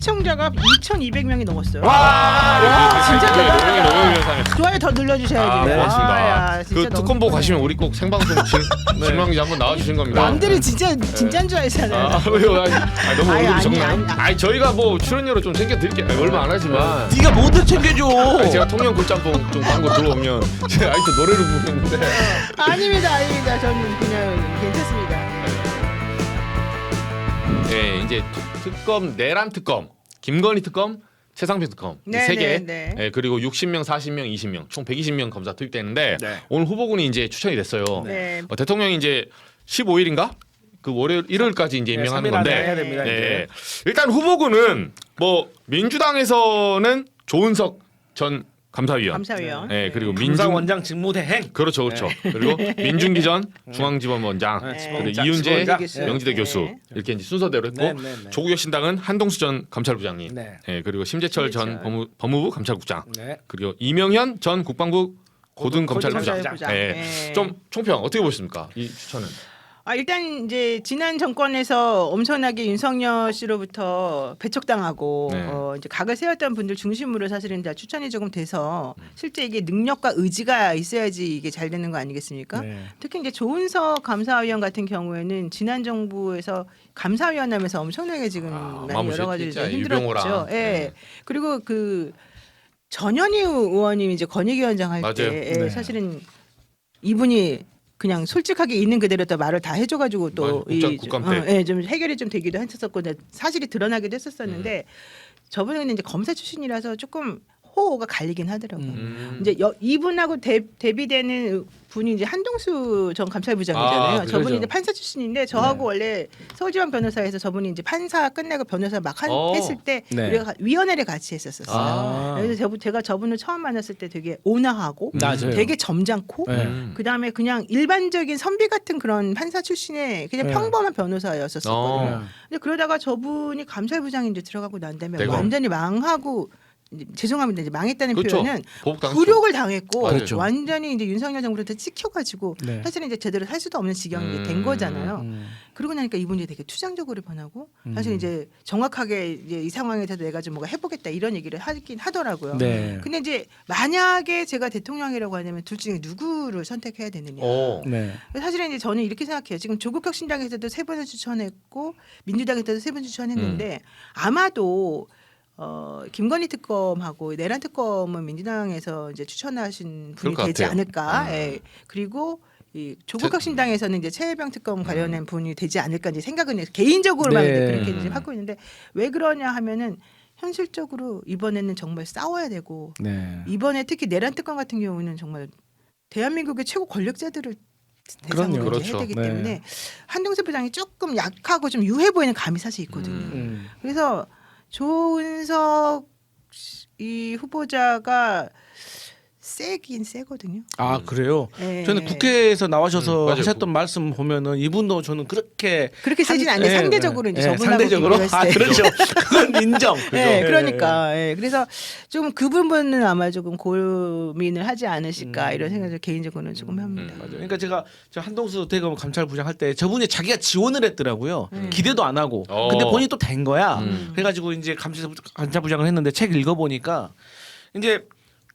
시청자가 2,200명이 넘었어요. 와, 진짜 대단하다. 좋아요 더 눌러주셔야지. 네, 고맙습니다. 야, 진짜 그 너무 특검 보고 좋네. 가시면 우리 꼭 생방송 진망기 한번 나와주시는 겁니다. 남들이 진짜인 줄 알잖아요. 왜요? 너무 아니, 얼굴이 아니, 적나요? 아니. 아니 저희가 뭐 출연료로 좀 챙겨드릴게요. 얼마 안 하지만. 네가 뭐든 챙겨줘. 제가 통영 굴짬뽕 좀 광고 들어오면 제가 아직도 노래를 부르는데 아닙니다. 저는 그냥 괜찮습니다. 네 이제 특검 내란 특검, 김건희 특검, 최상병 특검 네, 세 개. 네. 네, 그리고 60명, 40명, 20명 총 120명 검사 투입되는데 네. 오늘 후보군이 이제 추천이 됐어요. 네. 대통령이 이제 15일인가 그 월요일 일요일까지 이제 임명하는 네, 3일 안에 건데. 해야 됩니다. 네. 이제. 일단 후보군은 뭐 민주당에서는 조은석 전 감사위원. 감사위원. 네, 그리고 감사원장 직무대행. 그렇죠. 그리고 민중기 전 중앙지법원장, 네, 네. 그리고 지법원장, 이윤재 지법원장. 명지대 네. 교수 이렇게 이제 순서대로 했고 네. 조국혁신당은 한동수 전 감찰부장님, 네. 그리고 심재철 전 법무부 감찰국장, 네. 그리고 이명현 전 국방부 고등검찰부장. 고등검찰부장. 네. 네. 좀 총평 어떻게 보십니까? 이 추천은? 일단 이제 지난 정권에서 엄청나게 윤석열 씨로부터 배척당하고 네. 이제 각을 세웠던 분들 중심으로 사실은 다 추천이 조금 돼서 실제 이게 능력과 의지가 있어야지 이게 잘 되는 거 아니겠습니까? 네. 특히 이제 조은석 감사위원 같은 경우에는 지난 정부에서 감사위원 하면서 엄청나게 지금 많이 마무시 여러 가지 진짜 힘들었죠. 유병호랑. 예. 네. 그리고 그 전현희 의원님이 이제 권익위원장 할 맞아요. 때 네. 사실은 이분이 그냥 솔직하게 있는 그대로 또 말을 다 해줘가지고 또 맞아요. 국감 때. 좀 해결이 좀 되기도 했었고 사실이 드러나기도 했었었는데 저번에는 이제 검사 출신이라서 조금 호가 갈리긴 하더라고요. 이제 이분하고 대비되는 분이 이제 한동수 전 감찰부장이잖아요. 그렇죠. 저분이 이제 판사 출신인데 저하고 원래 서울지방 변호사에서 저분이 이제 판사 끝내고 변호사 막 했을 때 네. 우리가 위원회를 같이 했었어요. 그래서 제가 저분을 처음 만났을 때 되게 온화하고 맞아요. 되게 점잖고 네. 그 다음에 그냥 일반적인 선비 같은 그런 판사 출신의 그냥 네. 평범한 변호사였었거든요. 어. 근데 그러다가 저분이 감찰부장이 이제 들어가고 난 다음에 대검. 완전히 망하고 죄송합니다. 이제 망했다는 그렇죠. 표현은 보복당했죠. 굴욕을 당했고 맞아요. 완전히 이제 윤석열 정부한테 찍혀가지고 네. 사실은 이제 제대로 살 수도 없는 지경이 된 거잖아요. 음. 그러고 나니까 이분이 되게 투장적으로 변하고 사실 이제 정확하게 이제 이 상황에서 내가 좀 뭐가 해보겠다 이런 얘기를 하긴 하더라고요. 네. 근데 이제 만약에 제가 대통령이라고 하냐면 둘 중에 누구를 선택해야 되느냐. 네. 사실은 이제 저는 이렇게 생각해요. 지금 조국혁신당에서도 3번을 추천했고 민주당에서도 3번 추천했는데 아마도 김건희 특검하고 내란 특검은 민주당에서 이제 추천하신 분이 그럴 것 되지 같아요. 않을까. 예. 그리고 이 조국혁신당에서는 이제 최혜병 특검 관련된 분이 되지 않을까 이제 생각은 개인적으로만 네. 그렇게 이제 하고 있는데 왜 그러냐 하면은 현실적으로 이번에는 정말 싸워야 되고 네. 이번에 특히 내란 특검 같은 경우는 정말 대한민국의 최고 권력자들을 대상으로 그럼요. 이제 해야 되기 그렇죠. 때문에 네. 한동수 부장이 조금 약하고 좀 유해 보이는 감이 사실 있거든요. 그래서 조은석 이 후보자가 세긴 세거든요. 아 그래요? 예. 저는 국회에서 나와셔서 맞아요. 하셨던 말씀 보면은 이분도 저는 그렇게 세진 않는데 상대적으로 이제 저분하고 상대적으로 비교했을 때. 그렇죠. 그건 인정. 네, 예. 그러니까 그래서 좀 그 부분은 아마 조금 고민을 하지 않으실까 이런 생각을 개인적으로는 조금 합니다. 맞아요. 그러니까 제가 저 한동수 대검 감찰부장 할 때 저분이 자기가 지원을 했더라고요. 기대도 안 하고. 근데 본인이 또 된 거야. 그래가지고 이제 감찰부장을 했는데 책 읽어보니까 이제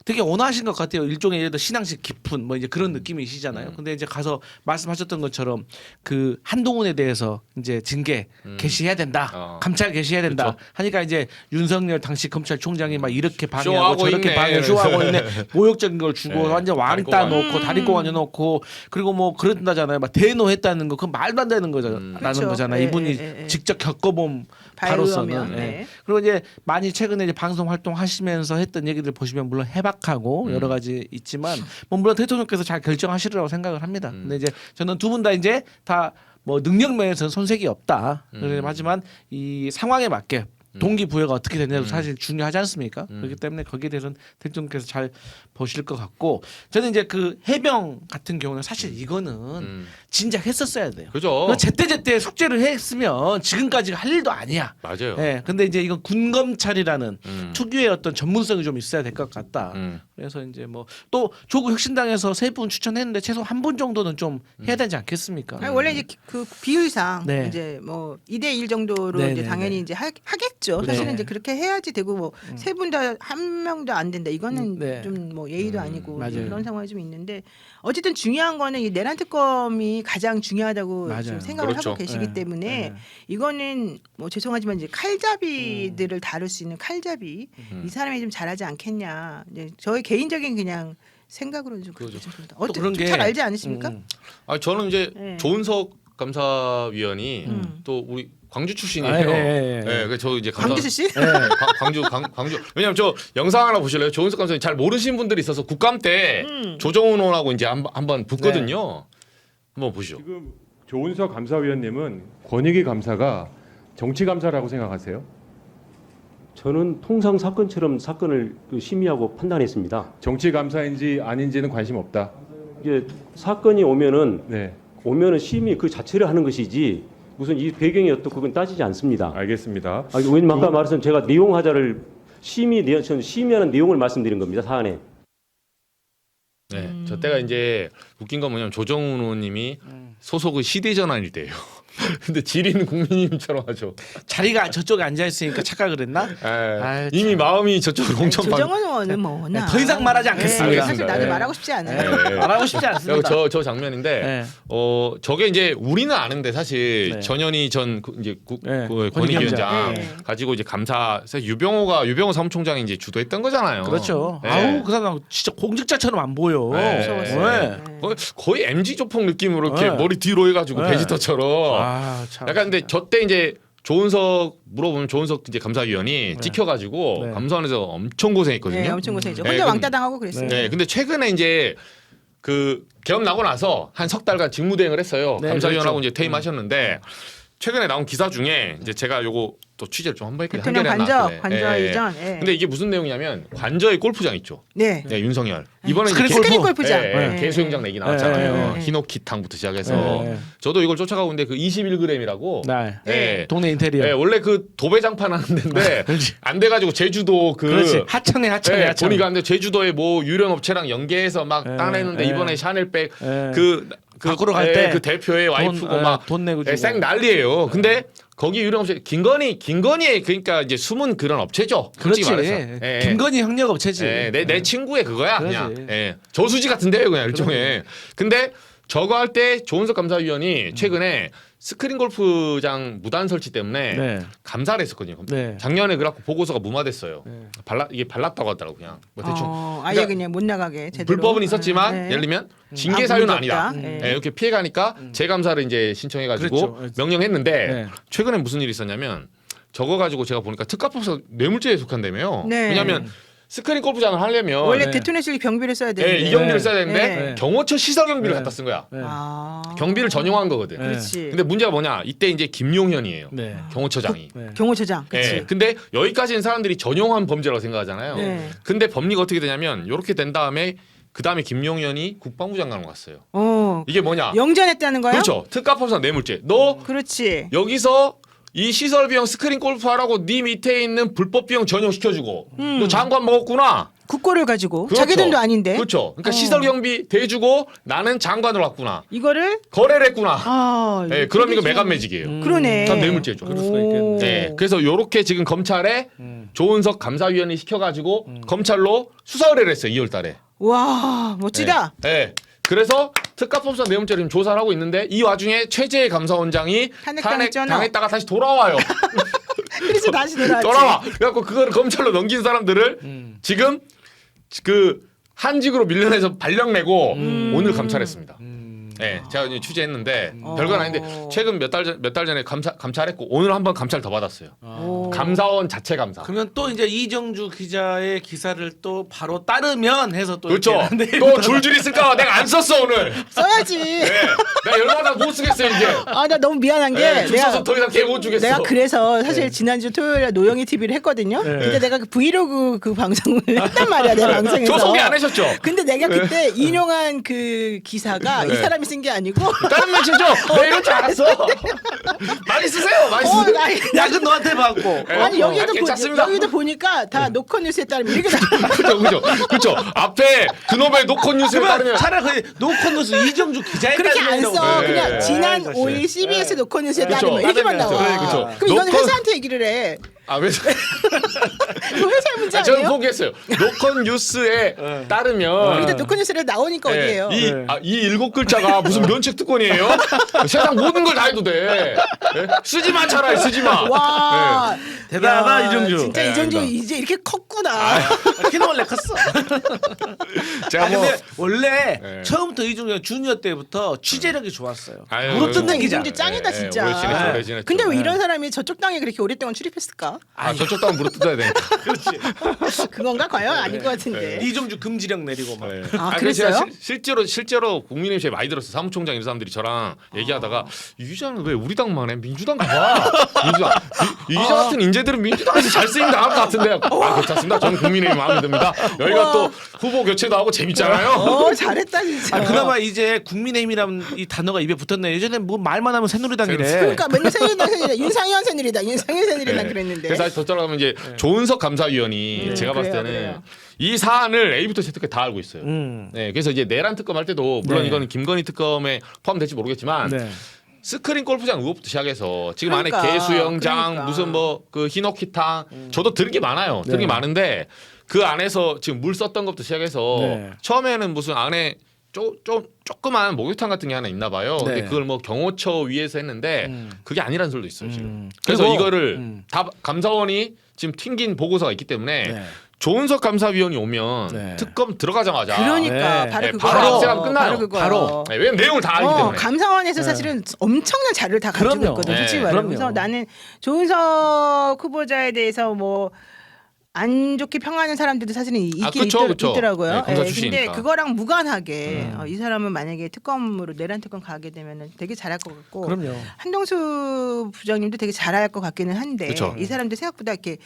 되게 온화하신 것 같아요. 일종의 예를 들어 신앙식 깊은 뭐 이제 그런 느낌이시잖아요. 근데 이제 가서 말씀하셨던 것처럼 그 한동훈에 대해서 이제 징계 개시해야 된다. 감찰 개시해야 된다. 그렇죠. 하니까 이제 윤석열 당시 검찰총장이 막 이렇게 방해하고 쇼하고 저렇게 있네. 방해 쇼하고 있네. 모욕적인 걸 주고 네. 완전 왕따 다리꼬 놓고 다리꼬 완전 놓고 그리고 뭐 그런다잖아요. 막 대노했다는 거 그건 말도 안 되는 거잖아요. 그렇죠. 거잖아요. 예, 이분이 예, 예. 직접 겪어본 바로서는. 바이오면, 예. 네. 그리고 이제 많이 최근에 이제 방송 활동하시면서 했던 얘기들 보시면 물론 해박하고 여러 가지 있지만 뭐 물론 대통령께서 잘 결정하시리라고 생각을 합니다. 근데 이제 저는 두 분 다 이제 다 뭐 능력 면에서는 손색이 없다. 하지만 이 상황에 맞게 동기부여가 어떻게 되냐도 사실 중요하지 않습니까? 그렇기 때문에 거기에 대해서는 대통령께서 잘 보실 것 같고 저는 이제 그 해병 같은 경우는 사실 이거는 진작 했었어야 돼요. 그죠. 제때제때 숙제를 했으면 지금까지 할 일도 아니야. 맞아요. 네, 근데 이제 이건 군검찰이라는 특유의 어떤 전문성이 좀 있어야 될 것 같다. 그래서 이제 뭐 또 조국 혁신당에서 3분 추천했는데 최소 1분 정도는 좀 해야 되지 않겠습니까? 아니, 원래 이제 그 비율상 네. 이제 뭐 2대1 정도로 네, 이제 네, 당연히 네. 이제 하겠죠. 없죠. 네. 사실은 이제 그렇게 해야지 되고 뭐 세 분 다 한 명도 안 된다. 이거는 네. 좀 뭐 예의도 아니고 맞아요. 그런 상황이 좀 있는데 어쨌든 중요한 거는 이 내란 특검이 가장 중요하다고 맞아요. 좀 생각을 그렇죠. 하고 계시기 네. 때문에 네. 이거는 뭐 죄송하지만 이제 칼잡이들을 다룰 수 있는 칼잡이 이 사람이 좀 잘하지 않겠냐. 이제 저의 개인적인 그냥 생각으로는 좀 그렇게 좀 봅니다. 어떻게 그런 좀 게- 잘 알지 않으십니까? 아 저는 이제 네. 조은석 감사위원이 또 우리 광주 출신이에요. 아, 예. 그래서 저 이제 광주 출신? 광주. 왜냐면 저 영상 하나 보실래요? 조은석 감사님 잘 모르시는 분들이 있어서 국감 때 조정훈 의원하고 이제 한번 붙거든요. 한번 보시죠. 지금 조은석 감사위원님은 권익위 감사가 정치 감사라고 생각하세요? 저는 통상 사건처럼 사건을 심의하고 판단했습니다. 정치 감사인지 아닌지는 관심 없다. 이게 사건이 오면은 네, 심의 그 자체를 하는 것이지 무슨 이 배경이 어떻고 그건 따지지 않습니다. 알겠습니다. 왜냐면 아까 말씀 제가 내용 하자를 저는 심의하는 내용을 말씀드린 겁니다 사안에. 네, 저 때가 이제 웃긴 건 뭐냐면 조정훈 의원님이 소속의 시대전환일 때예요. 근데 지리는 국민님처럼 하죠. 자리가 저쪽에 앉아 있으니까 착각을 했나? 아유, 이미 마음이 저쪽으로 공천 받. 조정원 의원은 뭐 워낙 더 이상 말하지 않겠습니다. 사실 알겠습니다. 나도 예. 말하고 싶지 않아요. 네. 말하고 싶지 않습니다. 저 장면인데 네. 저게 이제 우리는 아는데 사실 네. 전현희 전 이제 네. 권익위원장 네. 가지고 이제 감사 유병호 사무총장이 이제 주도했던 거잖아요. 그렇죠. 네. 아우 그 사람 진짜 공직자처럼 안 보여. 네. 무서웠어요. 네. 거의 MG 조폭 느낌으로 이렇게 네. 머리 뒤로 해가지고 네. 베지터처럼. 아, 참. 약간 근데 저 때 이제 조은석 물어보면 조은석 이제 감사위원이 네. 찍혀가지고 네. 감사원에서 엄청 고생했거든요. 네, 엄청 고생했죠. 네, 혼자 근데- 왕따 당하고 그랬어요. 네, 근데 최근에 이제 그 개업 나고 나서 한 석 달간 직무대행을 했어요. 네, 감사위원하고 그렇죠. 이제 퇴임하셨는데 최근에 나온 기사 중에 이제 제가 요거 또 취재를 좀 한번 했거든요. 대통령 한겨레 나왔길래. 관저 예, 예. 이전. 예. 근데 이게 무슨 내용이냐면 관저의 골프장 있죠. 네. 네, 윤석열. 이번에 스크린 이제 골프. 스크린 골프장. 예, 네. 개수영장 얘기 나왔잖아요. 네, 네, 네. 히노키탕부터 시작해서 네. 저도 이걸 쫓아가고 있는데 그 21g이라고 네. 예. 동네 인테리어. 예, 원래 그 도배장판 하는 데인데 그렇지. 안 돼가지고 제주도 그 그렇지. 하청에 예, 하청. 보니까 근데 제주도에 뭐 유령 업체랑 연계해서 막 예, 따내는데 예. 이번에 샤넬백 예. 그 바꾸러 갈 때 그 대표의 와이프고 막 돈 내고 예, 쌩 난리예요. 근데 거기 유령 업체 김건희의 그러니까 이제 숨은 그런 업체죠. 그렇지. 솔직히 말해서. 예, 예. 김건희 형력 업체지. 예, 내 친구의 그거야 그렇지. 그냥. 예. 저수지 같은데요 그냥 일종의. 근데 저거 할 때 조은석 감사위원이 최근에 스크린 골프장 무단 설치 때문에 네. 감사를 했었거든요. 네. 작년에 그래갖고 보고서가 무마됐어요. 네. 이게 발랐다고 하더라고 그냥. 뭐 대충. 아예 그러니까 그냥 못 나가게 제대로. 불법은 있었지만 네. 예를 들면 징계 사유는 아무 문제 아니다. 없다. 네. 예, 이렇게 피해가니까 재감사를 이제 신청해가지고 그렇죠. 명령했는데 네. 최근에 무슨 일이 있었냐면 저거 가지고 제가 보니까 특가법상 뇌물죄에 속한다며요. 네. 왜냐하면 스크린 골프장을 하려면 원래 네. 대통령실 경비를 써야 예, 되는데. 이 경비를 네. 써야 되는데 네. 경호처 시설 경비를 네. 갖다 쓴 거야. 네. 아. 경비를 전용한 거거든. 네. 그렇지. 근데 문제가 뭐냐? 이때 이제 김용현이에요. 네. 경호처장이. 네. 경호처장. 그렇지. 예. 근데 여기까지는 사람들이 전용한 범죄라고 생각하잖아요. 네. 근데 법리가 어떻게 되냐면 이렇게 된 다음에 그 다음에 김용현이 국방부 장관으로 갔어요. 어. 이게 뭐냐? 영전했다는 거야? 그렇죠. 특가법상 뇌물죄. 너 그렇지. 여기서 이 시설 비용 스크린 골프 하라고 네 밑에 있는 불법 비용 전용 시켜주고 너 장관 먹었구나. 국고를 가지고 그렇죠. 자기 돈도 아닌데. 그렇죠. 그러니까 시설 경비 대주고 나는 장관으로 왔구나. 이거를 거래를 했구나. 아. 예, 그럼 이거 매간매직이에요. 그러네. 다 뇌물죄죠. 그럴 수가 있겠네. 네, 그래서 요렇게 지금 검찰에 조은석 감사위원이 시켜가지고 검찰로 수사 의뢰를 했어요. 2월달에. 와 멋지다. 네. 그래서 특가법상 뇌물죄를 지금 조사를 하고 있는데 이 와중에 최재해 감사원장이 탄핵당했잖아. 당했다가 다시 돌아와요. 그래서 다시 돌아왔지. 돌아와. 그래갖고 그거를 검찰로 넘긴 사람들을 지금 그 한직으로 밀려내서 발령 내고 오늘 감찰했습니다. 네, 제가 이제 취재했는데 별건 아닌데 최근 몇 달 전에 감찰했고 오늘 한번 감찰 더 받았어요. 오. 감사원 자체 감사. 그러면 또 이제 이정주 기자의 기사를 또 바로 따르면 해서 또 그렇죠. 이렇게 하는데 또 줄줄이 쓸까? 내가 안 썼어 오늘. 써야지. 네, 내가 열받아 못 쓰겠어 이제. 아 나 너무 미안한 게 네, 줄 써서 더 이상 개 못 주겠어. 내가 그래서 사실 지난주 토요일에 노영희 TV를 했거든요. 근데 내가 그 브이로그 그 방송을 했단 말이야 내 방송에서. 저 소개 안 하셨죠? 근데 내가 그때 인용한 그 기사가 이 사람이 사람이 쓴 게 아니고. 다른 매체죠. 내 이럴 줄 알았어. 많이 쓰세요. 많이 쓰세요. 아니, 야근 너한테 받고. 아니 여기도 괜찮습니다. 여기도 보니까 다 노컷뉴스에 따르면 이렇게 나. 그죠. 앞에 그놈의 노컷 뉴스에 그러면 따르면 차라리 노컷뉴스 이정주 기자에 그렇게 안 따르면 써. 네. 그냥 지난 네. 5일 CBS 노컷뉴스에 그쵸. 따르면 이렇게만 따르면 나와. 그쵸. 그럼 이건 노컷- 회사한테 얘기를 해. 아 왜? 그 회사의 문제 저는 아니에요? 포기했어요. 노컷 뉴스에 따르면 일단 노컷뉴스에 나오니까 어디예요? 이 일곱 글자가 무슨 면책 특권이에요? 세상 모든 걸 다 해도 돼. 예? 쓰지마 차라리 쓰지마. 와 대단하다, 야, 이정주. 진짜 네, 이정주 아닙니다. 이제 이렇게 컸구나. 키는 원래 컸어. 제가 뭐 근데 원래 네. 처음부터 이중현 주니어 때부터 취재력이 좋았어요. 아유, 물어뜯는 기자. 이정주 짱이다 예, 진짜. 오래 지냈죠, 오래 지냈죠. 근데 왜 예. 이런 사람이 저쪽 땅에 그렇게 오랫동안 출입했을까? 저쪽 땅 물어 뜯어야 되니까. 그건가 과연 아닌 것 같은데. 이정주 금지령 내리고 막. 아, 그래서 제가 그랬어요? 실제로 국민의힘 제일 많이 들었어요. 사무총장 이런 사람들이 저랑 얘기하다가 이 기자는 왜 우리 당만 해? 민주당 가봐. 민주당 이 기자 같은 인재들은 민주당에서 잘 쓰임 당할 것 같은데. 아 괜찮습니다. 저는 국민의힘 마음에 듭니다. 여기가 또 후보 교체도 하고 재밌잖아요. 잘했다 진짜. 그나마 이제 국민의힘이라는 이 단어가 입에 붙었네. 예전에 뭐 말만 하면 새누리당이래. 그러니까 맨날 새누리당 윤상현 새누리당 윤상현 새누리당 네. 그랬는데. 그래서 더 따라가면 이제 조은석 감사위원이 제가 봤을 그래요, 때는 그래요. 이 사안을 A부터 Z까지 다 알고 있어요. 네, 그래서 이제 내란 특검 할 때도 물론 네. 이거는 김건희 특검에 포함될지 모르겠지만 네. 스크린 골프장 의혹부터 시작해서 지금 안에 그러니까, 개수영장 그러니까. 무슨 뭐 그 히노키탕 저도 들은 게 많아요. 들은 게 많은데 그 안에서 지금 물 썼던 것부터 시작해서 네. 처음에는 무슨 안에 조그만 목욕탕 같은 게 하나 있나 봐요. 네. 근데 그걸 뭐 경호처 위에서 했는데 그게 아니라는 소리도 있어요 지금. 그래서 그리고- 이거를 다 감사원이 지금 튕긴 보고서가 있기 때문에 네. 조은석 감사위원이 오면 네. 특검 들어가자마자 그러니까 네. 바로 네, 그거. 바로 압수하면 끝나요. 바로 그거요. 바로. 네, 왜냐면 내용을 다 알기 때문에. 감사원에서 사실은 엄청난 자료를 다 가지고 그럼요. 있거든요. 네. 솔직히 말하면. 그럼요. 그래서 나는 조은석 후보자에 대해서 뭐 안 좋게 평하는 사람들도 사실은 있긴 그쵸, 그쵸. 있더라고요. 네, 검사 예, 출신이니까. 근데 그거랑 무관하게 이 사람은 만약에 특검으로 내란 특검 가게 되면 되게 잘할 것 같고 그럼요. 한동수 부장님도 되게 잘할 것 같기는 한데 그쵸. 이 사람들 생각보다 이렇게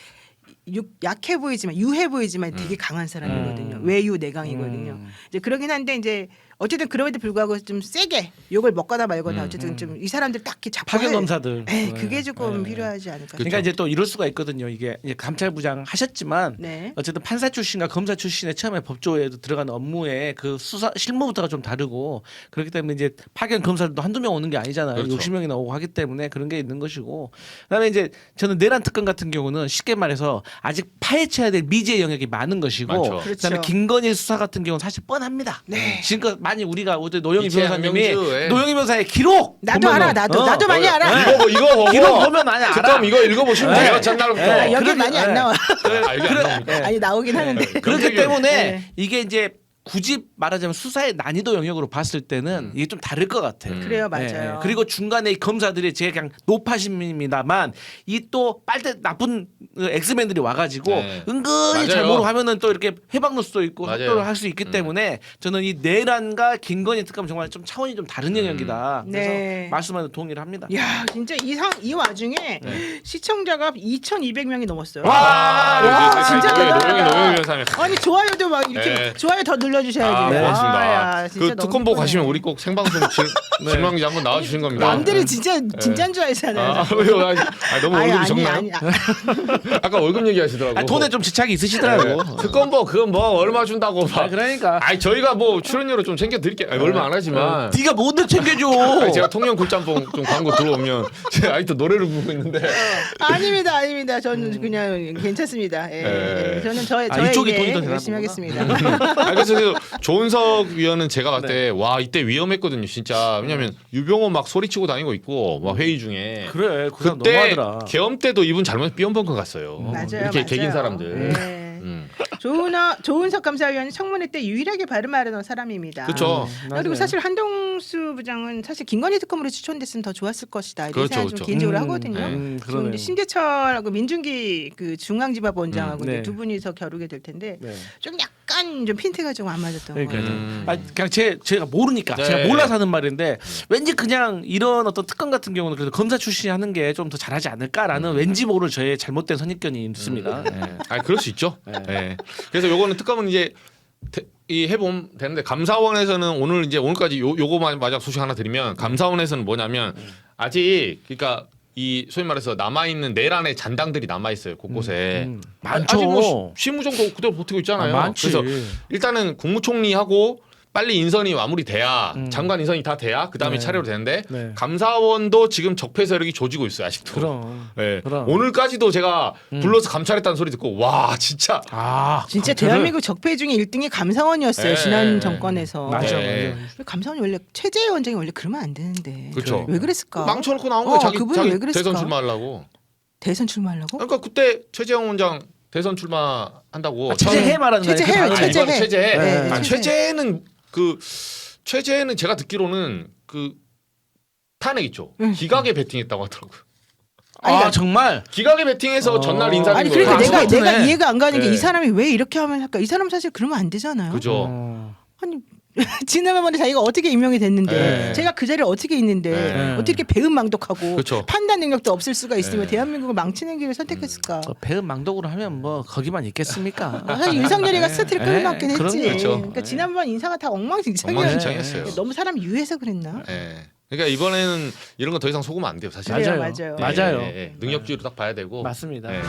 약해 보이지만 유해 보이지만 되게 강한 사람이거든요. 외유 내강이거든요. 이제 그러긴 한데 이제 어쨌든 그럼에도 불구하고 좀 세게 욕을 먹거나 말거나 어쨌든 좀 이 사람들 딱히 잡고 파견 할- 검사들. 네, 그게 조금 필요하지 않을까. 그러니까 이제 또 이럴 수가 있거든요. 이게 이제 감찰부장 하셨지만 네. 어쨌든 판사 출신과 검사 출신의 처음에 법조에 들어가는 업무에 그 수사 실무부터가 좀 다르고 그렇기 때문에 이제 파견 검사들도 한두 명 오는 게 아니잖아요. 그렇죠. 60명이나 오고 하기 때문에 그런 게 있는 것이고 그다음에 이제 저는 내란 특검 같은 경우는 쉽게 말해서 아직 파헤쳐야 될 미지의 영역이 많은 것이고 많죠. 그다음에 그렇죠. 김건희 수사 같은 경우는 사실 뻔합니다. 네. 지금껏 많이 우리가 어제 노영희 이채 변호사님이 한명주, 예. 노영희 변호사의 기록 나도 보면은, 알아. 나도 많이 알아. 이거 보고 기록 보면 많이 알아. 특검 이거 읽어보시면 네. 돼요. 첫날부터. 네. 여기 그러게- 많이 안 네. 나와. 아, 이게 안 나옵니까? 아니 나오긴 하는데. 그렇기 명색이- 때문에 네. 이게 이제 굳이 말하자면 수사의 난이도 영역으로 봤을 때는 이게 좀 다를 것 같아요. 그래요, 네. 맞아요. 그리고 중간에 이 검사들이 제가 그냥 노파심입니다만 이 또 빨대 나쁜 엑스맨들이 와가지고 네. 은근히 맞아요. 잘못 하면은 또 이렇게 해방될 수도 있고 맞아요. 협조를 할 수 있기 때문에 저는 이 내란과 김건희 특검 정말 좀 차원이 좀 다른 영역이다. 그래서 네. 말씀하는 동의를 합니다. 야, 진짜 이 와중에 시청자가 2,200명이 넘었어요. 와, 진짜 노영희 대단하다. 변호사님. 아니 좋아요도 막 이렇게 네. 좋아요 더 눌러주셔야지. 아, 고맙습니다. 야, 진짜 그 너무 특검 보고 기쁘네. 가시면 우리 꼭 생방송 질문 기자 한번 나와주신 겁니다. 남들이 진짜 진짜인 줄 알잖아요. 아, 왜요? 너무 월급이 적나요? 아니. 아까 월급 얘기하시더라고. 돈에 좀 집착이 있으시더라고. 특검보 그건 뭐 얼마 준다고 막. 그러니까. 아니 저희가 뭐 출연료로 좀 챙겨드릴게요. 아니, 얼마 안 하지만. 네가 뭔데 챙겨줘. 아니, 제가 통영 굴짬뽕 좀 광고 들어오면 제가 아직도 노래를 부르고 있는데. 아닙니다. 저는 그냥 괜찮습니다. 예, 예. 예. 저는 저의 이쪽이 일에 돈이 더 되나 열심히 보구나. 하겠습니다. 아, 그래서 조은석 위원은 제가 봤을 때 와 이때 위험했거든요 진짜. 왜냐면 유병호 막 소리치고 다니고 있고 막 회의 중에. 그래 그 사람 그때 너무하더라. 계엄 때도 이분 잘못 삐엄벙커 갔어요. 맞아요. 이렇게 개긴 사람들. 예. 음. 조은석 감사위원이 청문회 때 유일하게 발음하려던 사람입니다. 그렇죠. 그리고 사실 한동수 부장은 사실 김건희 특검으로 추천됐으면 더 좋았을 것이다 이런 그렇죠, 생각 좀 그렇죠. 개인적으로 하거든요. 네. 지금 이제 신재철하고 민준기 그 중앙지법원장하고 네. 이제 두 분이서 겨루게 될 텐데 네. 좀 약간 좀 핀트가 좀 안 맞았던 그러니까요. 거예요. 아, 그냥 제가 모르니까 네. 제가 몰라서 하는 말인데 왠지 그냥 이런 어떤 특검 같은 경우는 그래도 검사 출신이 하는 게 좀 더 잘하지 않을까라는 왠지 모를 저의 잘못된 선입견이 있습니다. 네. 아 그럴 수 있죠. 예. 그래서 요거는 특검은 이제 이 해보면 되는데 감사원에서는 오늘 이제 오늘까지 요거만 마지막 소식 하나 드리면 감사원에서는 뭐냐면 아직 그러니까 이 소위 말해서 남아 있는 내란의 잔당들이 남아 있어요 곳곳에. 많죠. 아직 뭐 쉬무 정도 그대로 버티고 있잖아요. 많지. 그래서 일단은 국무총리하고 빨리 인선이 마무리돼야 장관 인선이 다 돼야 그 다음에 네. 차례로 되는데 네. 감사원도 지금 적폐 세력이 조지고 있어요 아직도. 그럼. 네. 그럼. 오늘까지도 제가 불러서 감찰했다는 소리 듣고 와 진짜 진짜 감찰을- 대한민국 적폐 중에 1등이 감사원이었어요. 네. 지난 정권에서. 맞아, 네. 맞아. 감사원이 원래 최재해 원장이 원래 그러면 안 되는데. 그렇죠. 왜 그랬을까? 망쳐놓고 나온 거예요. 자기 그분이 왜 그랬을까? 대선 출마하려고. 대선 출마하려고? 그러니까 그때 최재형 원장 대선 출마한다고. 최재해 말하는 거예요. 최재해, 그 방금. 최재해. 최재해. 네, 아, 최재해. 최재해는 제가 듣기로는 그 탄핵 있죠. 기각에 베팅했다고 하더라고요. 아니, 그러니까- 정말. 기각에 베팅해서 전날 인사드린 아니 거예요. 그러니까 아, 내가 같으네. 이해가 안 가는 게 네. 이 사람이 왜 이렇게 하면 할까? 이 사람 사실 그러면 안 되잖아요. 그죠. 아니 지난번에 자기가 어떻게 임명이 됐는데 네. 제가 그 자리에 어떻게 있는데 네. 어떻게 배은망덕하고 그쵸. 판단 능력도 없을 수가 있으면 네. 대한민국을 망치는 길을 선택했을까? 배은망덕으로 하면 뭐 거기만 있겠습니까? 사실 윤석열이가 네. 스타트를 네. 끌어놨긴 했지. 그럼요. 그렇죠. 그러니까 네. 지난번 인사가 다 엉망진창이었는데 엉망진창이었어요. 너무 사람 유해서 그랬나? 예. 그러니까 이번에는 이런 거 더 이상 속으면 안 돼요, 사실. 그래요, 맞아요. 맞아요. 맞아요. 능력주의로 딱 봐야 되고. 맞습니다. 예.